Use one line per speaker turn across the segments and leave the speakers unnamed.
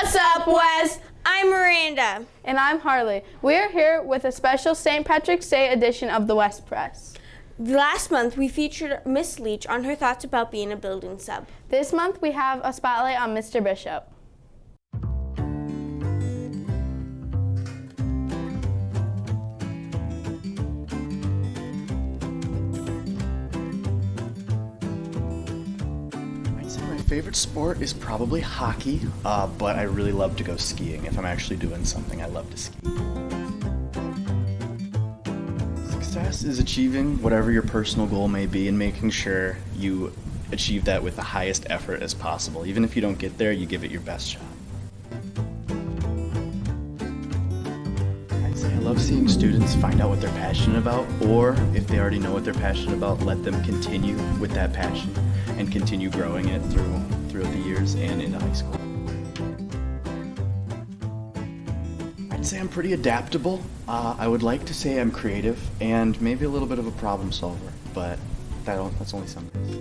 What's up, Wes? I'm Miranda.
And I'm Harley. We are here with a special St. Patrick's Day edition of the West Press.
Last month, we featured Miss Leach on her thoughts about being a building sub.
This month, we have a spotlight on Mr. Bishop.
My favorite sport is probably hockey, but I really love to go skiing. If I'm actually doing something, I love to ski. Success is achieving whatever your personal goal may be and making sure you achieve that with the highest effort as possible. Even if you don't get there, you give it your best shot. I'd say I love seeing students find out what they're passionate about, or if they already know what they're passionate about, let them continue with that passion and continue growing it throughout the years and into high school. I'd say I'm pretty adaptable. I would like to say I'm creative and maybe a little bit of a problem solver, but that's only some days.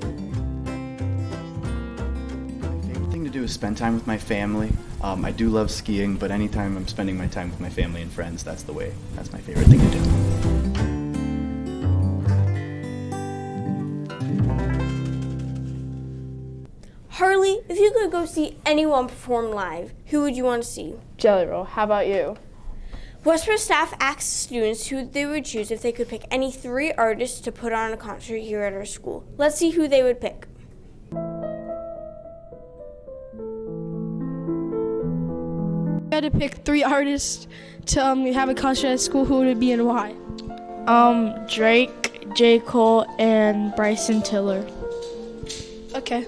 My favorite thing to do is spend time with my family. I do love skiing, but anytime I'm spending my time with my family and friends, that's my favorite thing to do.
Harley, if you could go see anyone perform live, who would you want to see?
Jelly Roll, how about you?
Westboro staff asked students who they would choose if they could pick any 3 artists to put on a concert here at our school. Let's see who they would pick.
I had to pick 3 artists to have a concert at school. Who would it be and why?
Drake, J. Cole, and Bryson Tiller.
Okay.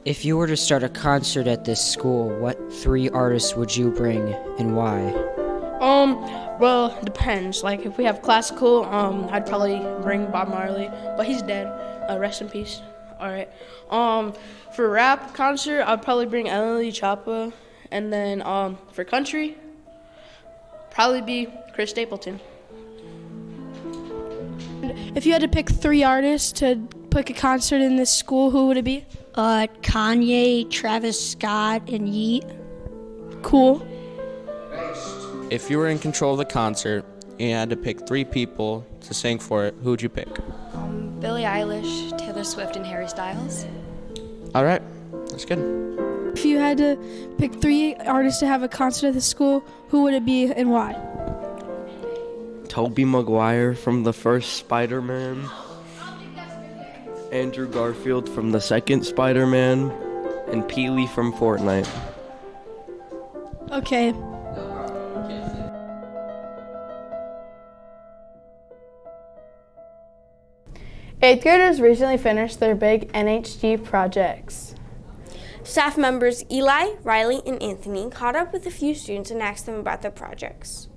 If you were to start a concert at this school, what 3 artists would you bring and why?
Well, it depends. Like, if we have classical, I'd probably bring Bob Marley, but he's dead. Rest in peace. All right. For rap concert, I'd probably bring Emily Chapa, and then for country, probably be Chris Stapleton. If you had to pick 3 artists to pick a concert in this school, who would it be?
Kanye, Travis Scott, and Yeet.
Cool.
If you were in control of the concert and you had to pick 3 people to sing for it, who would you pick?
Billie Eilish, Taylor Swift, and Harry Styles.
All right, that's good.
If you had to pick 3 artists to have a concert at the school, who would it be and why?
Tobey Maguire from the first Spider-Man, Andrew Garfield from the second Spider-Man, and Peely from Fortnite.
Okay.
Eighth graders recently finished their big NHD projects.
Staff members Eli, Riley, and Anthony caught up with a few students and asked them about their projects.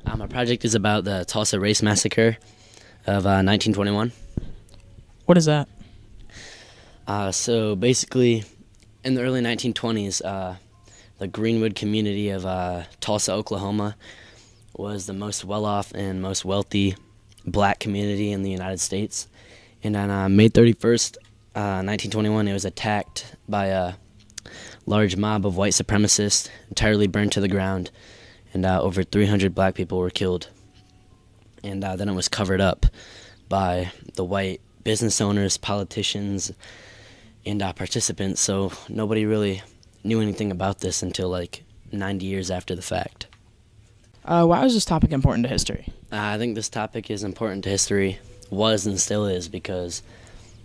Our project is about the Tulsa Race Massacre of 1921.
What is that?
So basically, in the early 1920s, the Greenwood community of Tulsa, Oklahoma, was the most well-off and most wealthy black community in the United States. And on May 31st, 1921, it was attacked by a large mob of white supremacists, entirely burned to the ground, and over 300 black people were killed. And then it was covered up by the white business owners, politicians, and participants, so nobody really knew anything about this until like 90 years after the fact.
Why is this topic important to history?
I think this topic is important to history, was and still is, because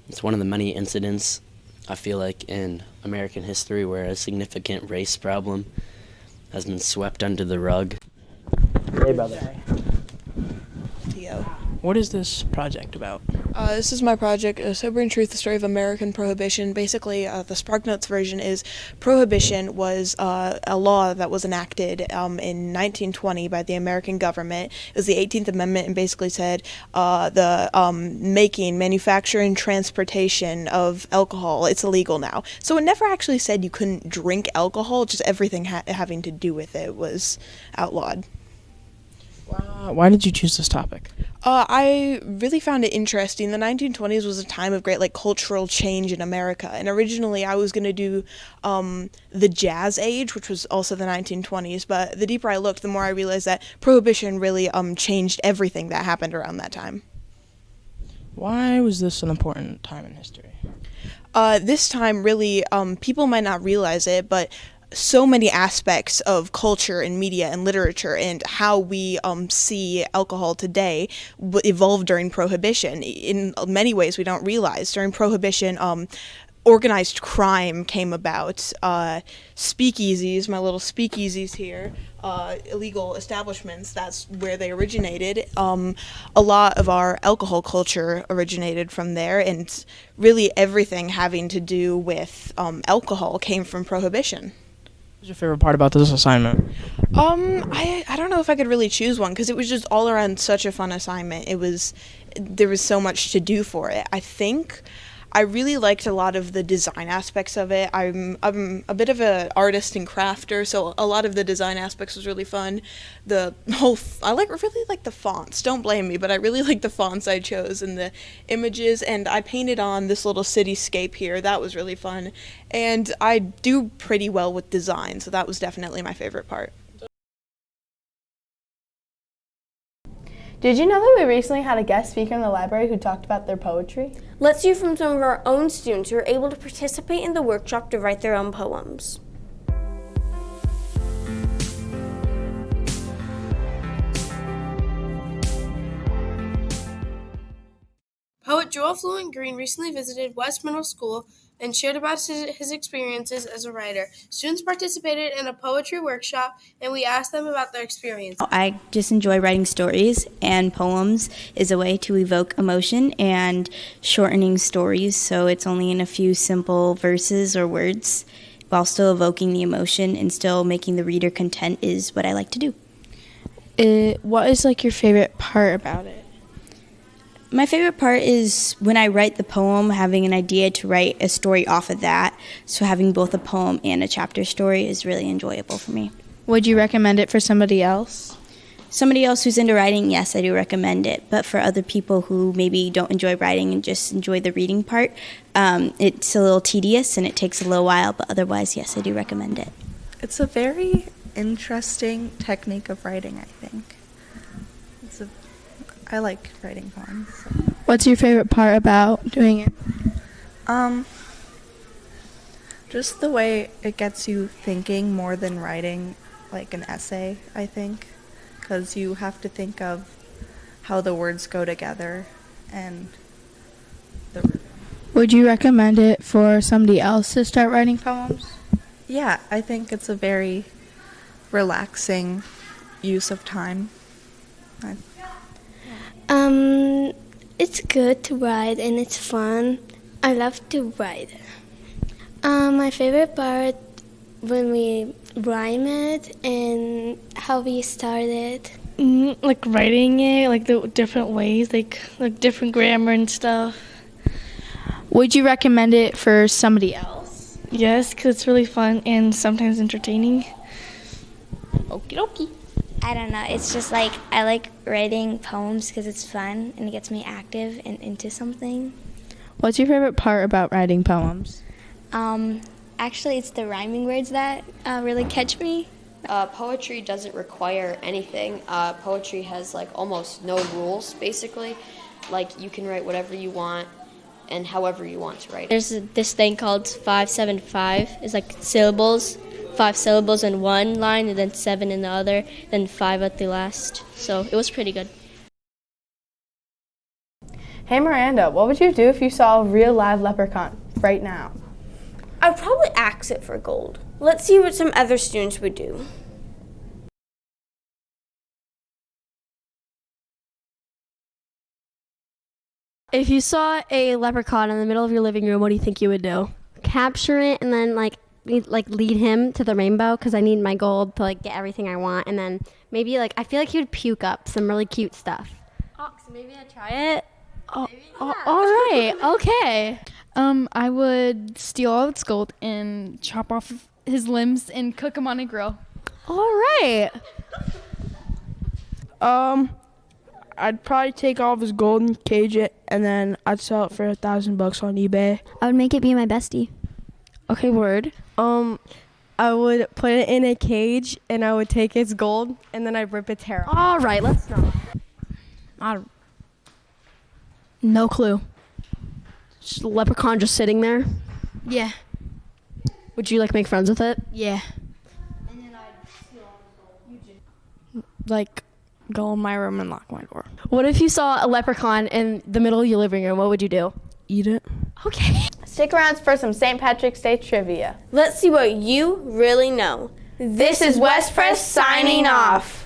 it's one of the many incidents, I feel like, in American history where a significant race problem has been swept under the rug.
Hey, brother.
Theo.
What is this project about?
This is my project, A Sobering Truth, the Story of American Prohibition. Basically, the SparkNotes version is Prohibition was a law that was enacted in 1920 by the American government. It was the 18th Amendment and basically said the making, manufacturing, transportation of alcohol, it's illegal now. So it never actually said you couldn't drink alcohol, just everything having to do with it was outlawed.
Why did you choose this topic?
I really found it interesting. The 1920s was a time of great cultural change in America, and originally I was going to do the Jazz Age, which was also the 1920s, but the deeper I looked, the more I realized that Prohibition really changed everything that happened around that time.
Why was this an important time in history?
This time really, people might not realize it, but so many aspects of culture and media and literature and how we see alcohol today evolved during Prohibition. In many ways we don't realize. During Prohibition, organized crime came about. Speakeasies, my little speakeasies here, illegal establishments, that's where they originated. A lot of our alcohol culture originated from there, and really everything having to do with alcohol came from Prohibition.
What's your favorite part about this assignment?
I don't know if I could really choose one because it was just all around such a fun assignment. There was so much to do for it. I think I really liked a lot of the design aspects of it. I'm a bit of an artist and crafter, so a lot of the design aspects was really fun. I really like the fonts. Don't blame me, but I really like the fonts I chose and the images, and I painted on this little cityscape here. That was really fun. And I do pretty well with design, so that was definitely my favorite part.
Did you know that we recently had a guest speaker in the library who talked about their poetry?
Let's hear from some of our own students who were able to participate in the workshop to write their own poems.
Poet Joel Fluent Green recently visited West Middle School and shared about his experiences as a writer. Students participated in a poetry workshop, and we asked them about their experience.
I just enjoy writing stories, and poems is a way to evoke emotion and shortening stories, so it's only in a few simple verses or words while still evoking the emotion and still making the reader content is what I like to do.
What is your favorite part about it?
My favorite part is when I write the poem, having an idea to write a story off of that. So having both a poem and a chapter story is really enjoyable for me.
Would you recommend it for somebody else?
Somebody else who's into writing, yes, I do recommend it. But for other people who maybe don't enjoy writing and just enjoy the reading part, it's a little tedious and it takes a little while. But otherwise, yes, I do recommend it.
It's a very interesting technique of writing, I think. I like writing poems. So.
What's your favorite part about doing it?
Just the way it gets you thinking more than writing an essay, I think. Because you have to think of how the words go together and
Would you recommend it for somebody else to start writing poems?
Yeah, I think it's a very relaxing use of time.
It's good to write and it's fun. I love to write. My favorite part when we rhyme it and how we started.
Writing it, the different ways, different grammar and stuff. Would you recommend it for somebody else?
Yes, because it's really fun and sometimes entertaining.
Okie dokie.
I don't know. It's just I like writing poems because it's fun and it gets me active and into something.
What's your favorite part about writing poems?
Actually, it's the rhyming words that really catch me.
Poetry doesn't require anything. Poetry has almost no rules, basically. You can write whatever you want and however you want to write.
There's this thing called 575. It's syllables. 5 syllables in one line and then 7 in the other, then 5 at the last. So it was pretty good.
Hey Miranda, what would you do if you saw a real live leprechaun right now?
I'd probably axe it for gold. Let's see what some other students would do.
If you saw a leprechaun in the middle of your living room, what do you think you would do? Capture it and then lead him to the rainbow because I need my gold to get everything I want, and then maybe I feel like he would puke up some really cute stuff.
Oh, so maybe I'd try it.
All right, okay.
I would steal all its gold and chop off his limbs and cook them on a grill.
All right.
I'd probably take all of his gold and cage it, and then I'd sell it for $1,000 on eBay.
I would make it be my bestie.
Okay, word. I would put it in a cage, and I would take its gold, and then I'd rip its hair off.
All right, let's not. No clue. Just a leprechaun just sitting there.
Yeah.
Would you like make friends with it?
Yeah. Like, go in my room and lock my door.
What if you saw a leprechaun in the middle of your living room? What would you do?
Eat it.
Okay.
Stick around for some St. Patrick's Day trivia.
Let's see what you really know. This is West Press signing off.